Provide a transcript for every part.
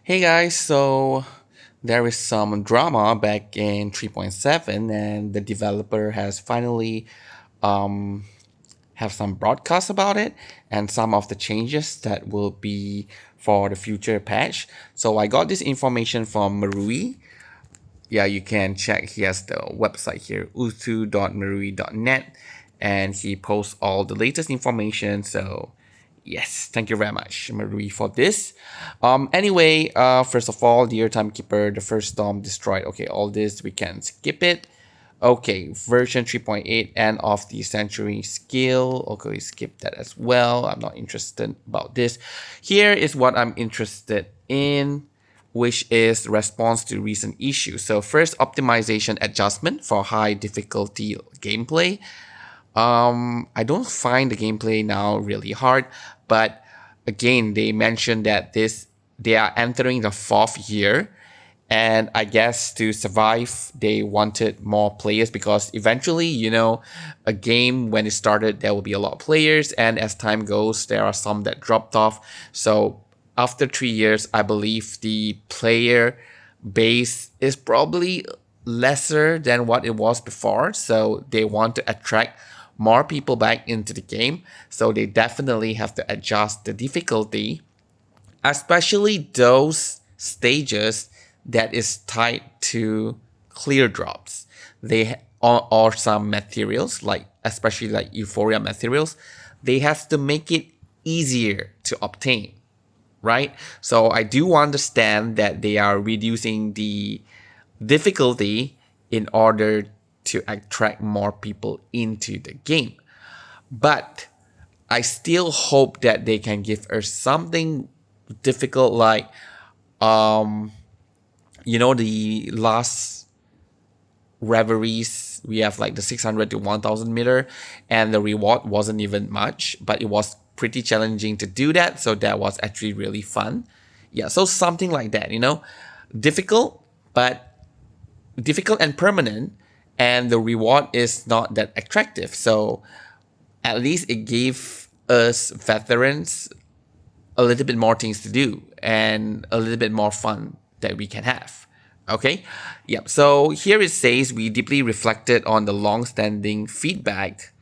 Hey guys, so there is some drama back in 3.7 and the developer has finally um, have some broadcasts about it and some of the changes that will be for the future patch. So I got this information from Marui. Yeah, you can check. He has the website here, utu.marui.net, and he posts all the latest information. So yes, thank you very much, Marie, for this. Anyway, first of all, dear timekeeper, the first storm destroyed. Okay, all this we can skip it. Okay, version 3.8, end of the century skill. Okay, skip that as well. I'm not interested about this. Here is what I'm interested in, which is response to recent issues. So first, optimization adjustment for high difficulty gameplay. I don't find the gameplay now really hard, but again, they mentioned that they are entering the fourth year, and I guess to survive, they wanted more players because eventually, a game when it started, there will be a lot of players, and as time goes, there are some that dropped off. So after 3 years, I believe the player base is probably lesser than what it was before. So they want to attract more people back into the game. So they definitely have to adjust the difficulty, especially those stages that is tied to clear drops. Or some materials like especially like Euphoria materials, they have to make it easier to obtain, right? So I do understand that they are reducing the difficulty in order to attract more people into the game. But I still hope that they can give us something difficult like the last reveries we have like the 600 to 1000 meter, and the reward wasn't even much, but it was pretty challenging to do that, so that was actually really fun. Yeah, so something like that, difficult, but difficult and permanent, and the reward is not that attractive. So at least it gave us veterans a little bit more things to do and a little bit more fun that we can have. Okay, yep. So here it says we deeply reflected on the long-standing feedback,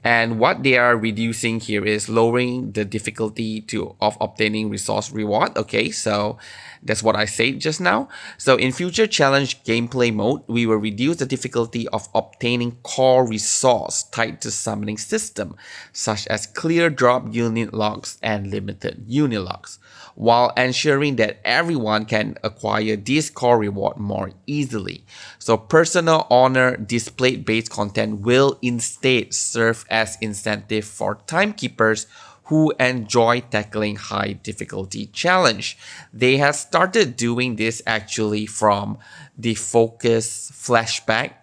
and what they are reducing here is lowering the difficulty of obtaining resource reward. Okay, so that's what I said just now. So in future challenge gameplay mode, we will reduce the difficulty of obtaining core resource tied to summoning system, such as clear drop unit logs and limited unit logs, while ensuring that everyone can acquire this core reward more easily. So personal honor display based content will instead serve as incentive for timekeepers who enjoy tackling high difficulty challenge. They have started doing this actually from the focus flashback.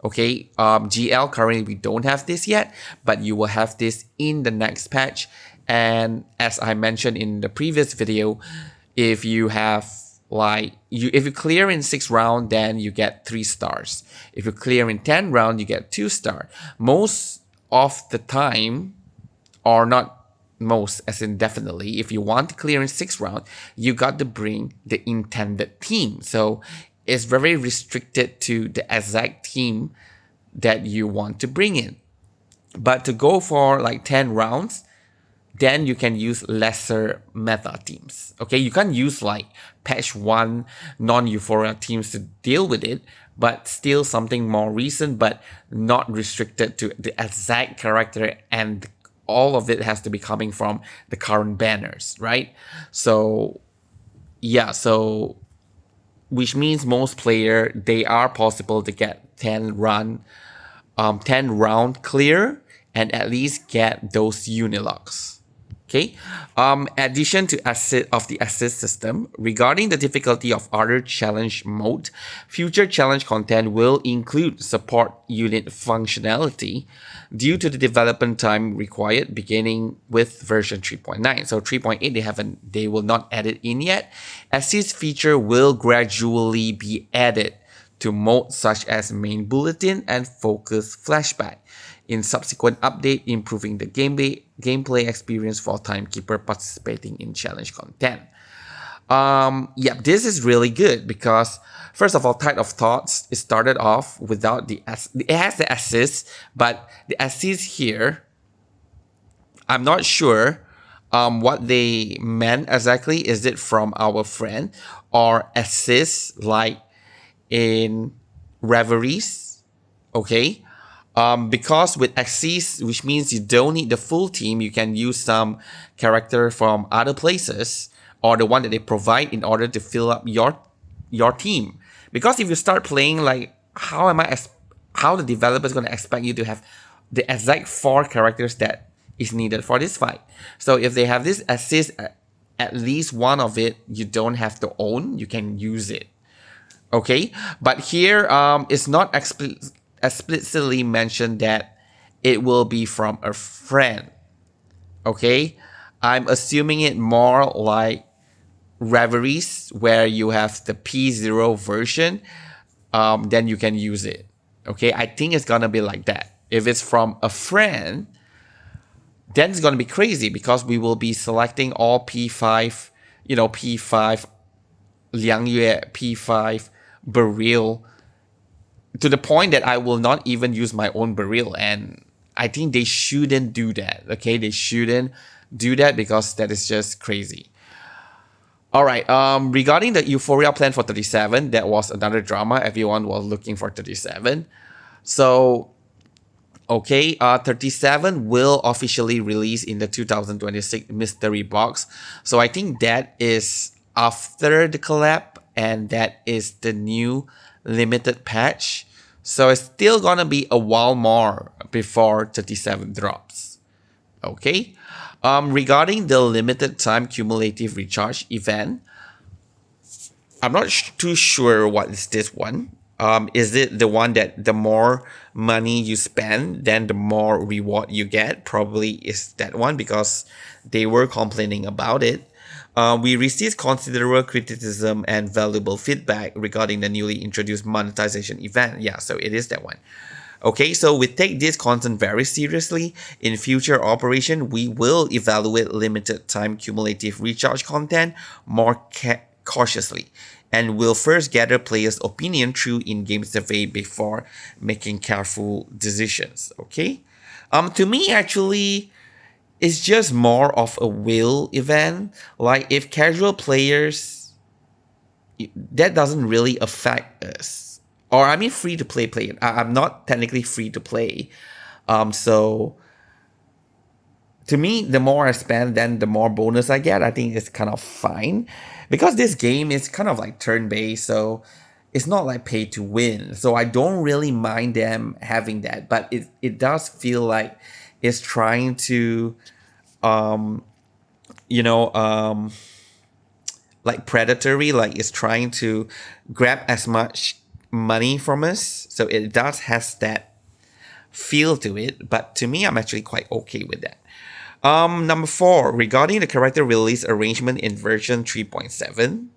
Okay, GL currently we don't have this yet, but you will have this in the next patch. And as I mentioned in the previous video, if you have if you clear in 6 rounds, then you get 3 stars. If you clear in 10 rounds, you get 2 stars. Most of the time, or not most, as in definitely, if you want to clear in 6 rounds, you got to bring the intended team. So it's very restricted to the exact team that you want to bring in. But to go for like 10 rounds, then you can use lesser meta teams. Okay, you can't use like patch 1 non-Euphoria teams to deal with it, but still something more recent, but not restricted to the exact character, and all of it has to be coming from the current banners, right? So yeah, so which means most player, they are possible to get 10 round clear and at least get those unilogs. Okay. Addition to the assist system, regarding the difficulty of other challenge mode, future challenge content will include support unit functionality due to the development time required beginning with version 3.9. So 3.8 they will not add it in yet. Assist feature will gradually be added to modes such as main bulletin and focus flashback in subsequent update, improving the gameplay experience for timekeeper participating in challenge content. Yeah, this is really good because first of all, Tide of Thoughts, it started off without it has the assist, but the assist here, I'm not sure what they meant exactly. Is it from our friend or assist like in Reveries? Okay. Because with Axis, which means you don't need the full team, you can use some character from other places or the one that they provide in order to fill up your team. Because if you start playing like how the developer is going to expect you to have the exact 4 characters that is needed for this fight. So if they have this assist, at least one of it you don't have to own, you can use it. Okay, but here it's not explicitly mentioned that it will be from a friend. Okay, I'm assuming it more like Reveries where you have the P0 version, then you can use it. Okay, I think it's gonna be like that. If it's from a friend, then it's gonna be crazy because we will be selecting all P5, P5 Liang Yue, P5 Beryl, to the point that I will not even use my own Beryl. And I think they shouldn't do that. Okay, they shouldn't do that because that is just crazy. All right. Regarding the Euphoria plan for 37, that was another drama. Everyone was looking for 37. So, okay, 37 will officially release in the 2026 mystery box. So I think that is after the collab, and that is the new limited patch. So it's still gonna be a while more before 37 drops. Okay. Regarding the limited time cumulative recharge event, I'm not too sure what is this one. Is it the one that the more money you spend, then the more reward you get? Probably is that one because they were complaining about it. We received considerable criticism and valuable feedback regarding the newly introduced monetization event. Yeah, so it is that one. Okay, so we take this content very seriously. In future operation, we will evaluate limited time cumulative recharge content more cautiously, and we'll first gather players' opinion through in-game survey before making careful decisions. Okay, to me actually, it's just more of a will event. Like if casual players, that doesn't really affect us. Or I mean, free to play player. I'm not technically free to play. So to me, the more I spend, then the more bonus I get. I think it's kind of fine because this game is kind of like turn-based, so it's not like pay to win. So I don't really mind them having that, but it does feel like it's trying to, um, you know, like predatory, like it's trying to grab as much money from us. So it does has that feel to it, but to me, I'm actually quite okay with that. Number 4, regarding the character release arrangement in version 3.7.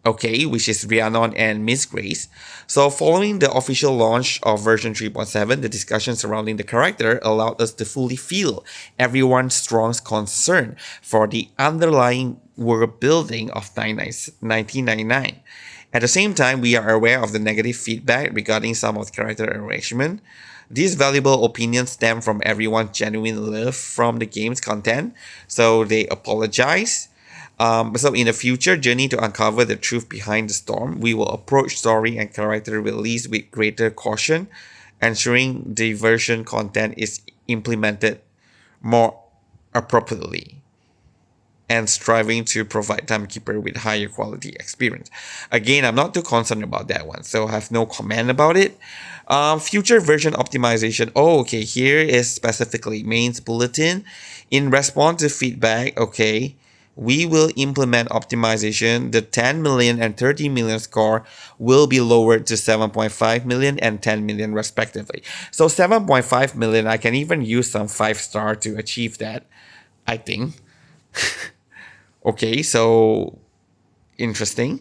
Okay, which is Rhiannon and Miss Grace. So following the official launch of version 3.7, the discussion surrounding the character allowed us to fully feel everyone's strong concern for the underlying world building of 1999. At the same time, we are aware of the negative feedback regarding some of the character arrangement. These valuable opinions stem from everyone's genuine love from the game's content, so they apologize. So in the future journey to uncover the truth behind the storm, we will approach story and character release with greater caution, ensuring the version content is implemented more appropriately and striving to provide Timekeeper with higher quality experience. Again, I'm not too concerned about that one, so I have no comment about it. Future version optimization. Oh, okay, here is specifically mains bulletin. In response to feedback, okay, we will implement optimization. The 10 million and 30 million score will be lowered to 7.5 million and 10 million respectively. So 7.5 million, I can even use some 5-star to achieve that, I think. Okay, so interesting.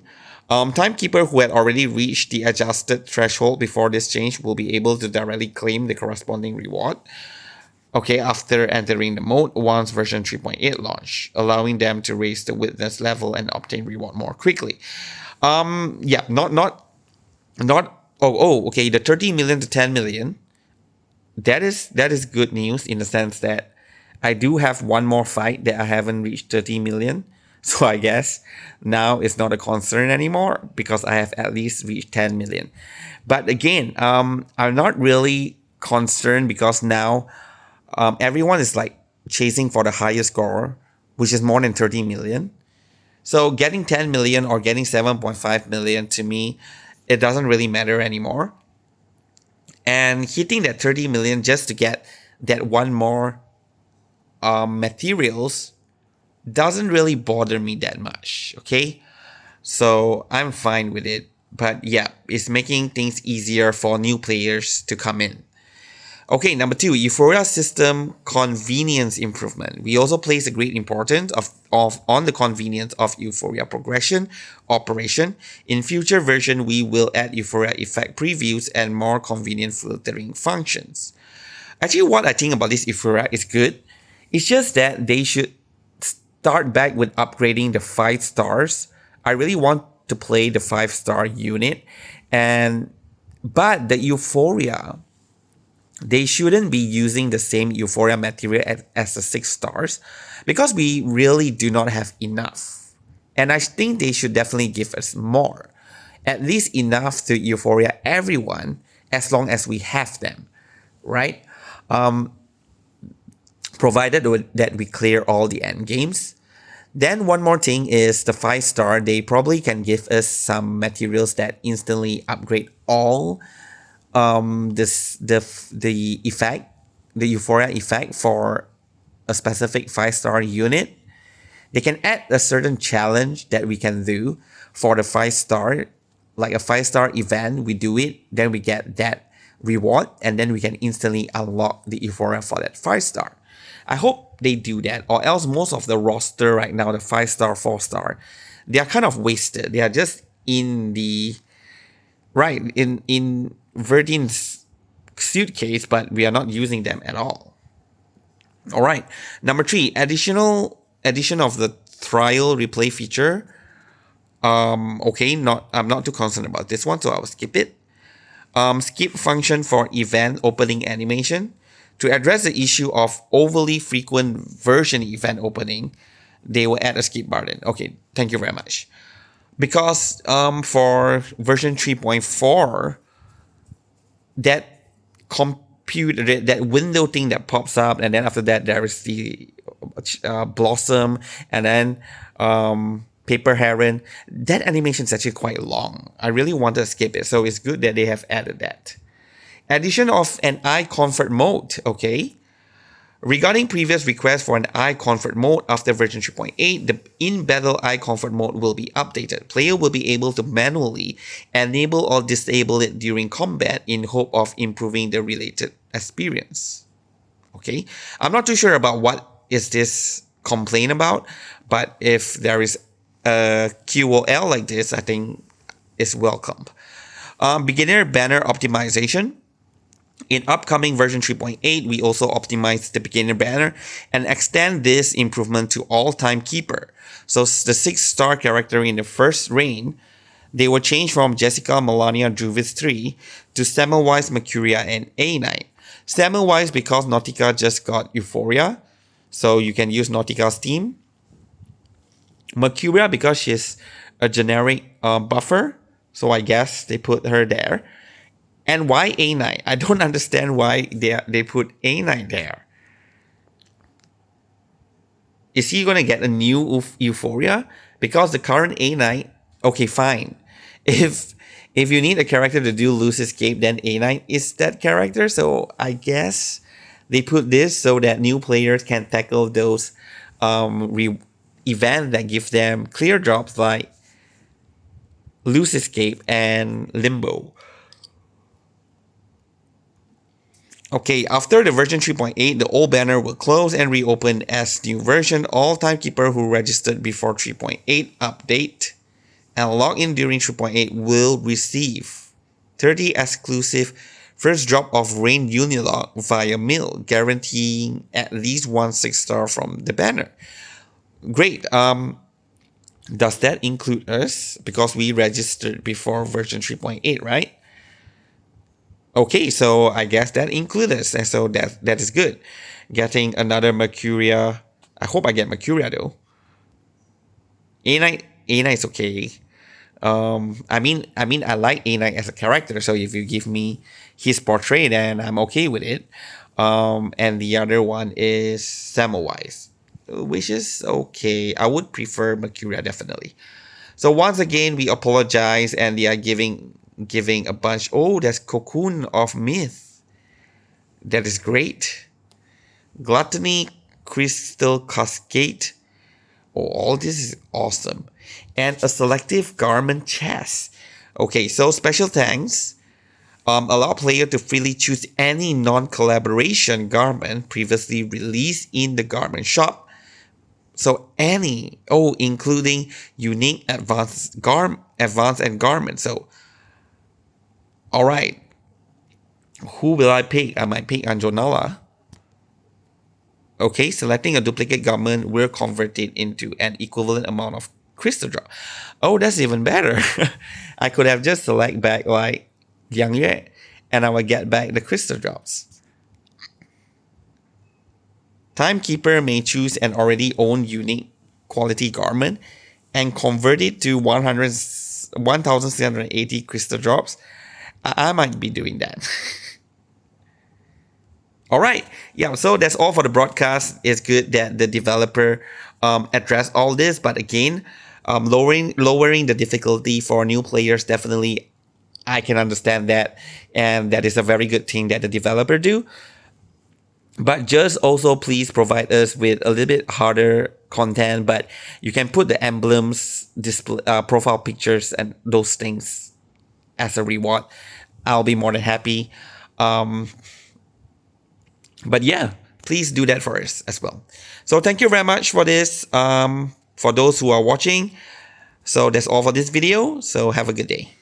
Timekeeper who had already reached the adjusted threshold before this change will be able to directly claim the corresponding reward. okay, after entering the mode once version 3.8 launch, allowing them to raise the witness level and obtain reward more quickly. Yeah, not. Okay. The 30 million to 10 million. That is good news in the sense that I do have one more fight that I haven't reached 30 million. So I guess now it's not a concern anymore because I have at least reached 10 million. But again, I'm not really concerned because now everyone is like chasing for the highest score, which is more than 30 million. So getting 10 million or getting 7.5 million to me, it doesn't really matter anymore. And hitting that 30 million just to get that one more materials doesn't really bother me that much. Okay. So I'm fine with it. But yeah, it's making things easier for new players to come in. Okay, number 2, Euphoria system convenience improvement. We also place a great importance on the convenience of Euphoria progression operation. In future version, we will add Euphoria effect previews and more convenient filtering functions. Actually, what I think about this Euphoria is good. It's just that they should start back with upgrading the 5 stars. I really want to play the 5-star unit, but the Euphoria, they shouldn't be using the same Euphoria material as the 6 stars because we really do not have enough. And I think they should definitely give us more. At least enough to Euphoria everyone as long as we have them, right? Provided that we clear all the end games. Then one more thing is the 5-star, they probably can give us some materials that instantly upgrade all the effect, the Euphoria effect for a specific 5-star unit. They can add a certain challenge that we can do for the 5-star, like a 5-star event. We do it, then we get that reward, and then we can instantly unlock the Euphoria for that 5-star. I hope they do that, or else most of the roster right now, the 5-star, 4-star, they are kind of wasted. They are just in the right in Verdin's suitcase, but we are not using them at all. All right, number 3, addition of the trial replay feature. Okay, I'm not too concerned about this one, so I will skip it. Skip function for event opening animation. To address the issue of overly frequent version event opening, they will add a skip button. Okay, thank you very much. Because for version 3.4, that that window thing that pops up, and then after that there is the blossom, and then paper heron. That animation is actually quite long. I really wanted to skip it, so it's good that they have added that. Addition of an eye comfort mode. Okay. Regarding previous requests for an eye comfort mode after version 3.8, the in-battle eye comfort mode will be updated. Player will be able to manually enable or disable it during combat in hope of improving the related experience. Okay, I'm not too sure about what is this complaint about, but if there is a QOL like this, I think it's welcome. Beginner banner optimization. In upcoming version 3.8, we also optimize the beginner banner and extend this improvement to all timekeeper. So the 6-star character in the first reign, they will change from Jessica, Melania, Druvis 3 to Semmelweis, Mercuria, and A-Knight. Semmelweis because Nautica just got Euphoria, so you can use Nautica's team. Mercuria because she's a generic buffer, so I guess they put her there. And why A-Knight? I don't understand why they put A-Knight there. Is he going to get a new Euphoria? Because the current A-Knight, okay, fine. If you need a character to do Loose Escape, then A-Knight is that character. So I guess they put this so that new players can tackle those events that give them clear drops like Loose Escape and Limbo. Okay, after the version 3.8, the old banner will close and reopen as new version. All timekeeper who registered before 3.8 update and log in during 3.8 will receive 30 exclusive First drop of Rain Unilog via mail, guaranteeing at least one 6-star from the banner. Great. Does that include us? Because we registered before version 3.8, right? Okay, so I guess that includes us, and so that is good. Getting another Mercuria. I hope I get Mercuria though. A Knight is okay. I like A Knight as a character, so if you give me his portrait, then I'm okay with it. And the other one is Samwise, which is okay. I would prefer Mercuria definitely. So once again, we apologize, and they are giving a bunch. Oh, that's Cocoon of Myth. That is great. Gluttony, Crystal Cascade. Oh, all this is awesome. And a selective garment chest. Okay, so special thanks. Allow player to freely choose any non-collaboration garment previously released in the garment shop. So any, including unique advanced and garment. So, all right. Who will I pick? I might pick Anjonala. Okay, selecting a duplicate garment will convert it into an equivalent amount of crystal drop. Oh, that's even better. I could have just select back like Liang Yue, and I will get back the crystal drops. Timekeeper may choose an already owned unique quality garment and convert it to 1,680 crystal drops. I might be doing that. All right. Yeah, so that's all for the broadcast. It's good that the developer addressed all this, but again, lowering the difficulty for new players, definitely I can understand that, and that is a very good thing that the developer do. But just also please provide us with a little bit harder content, but you can put the emblems, display, profile pictures, and those things as a reward. I'll be more than happy. But yeah, please do that for us as well. So thank you very much for this. For those who are watching. So that's all for this video. So have a good day.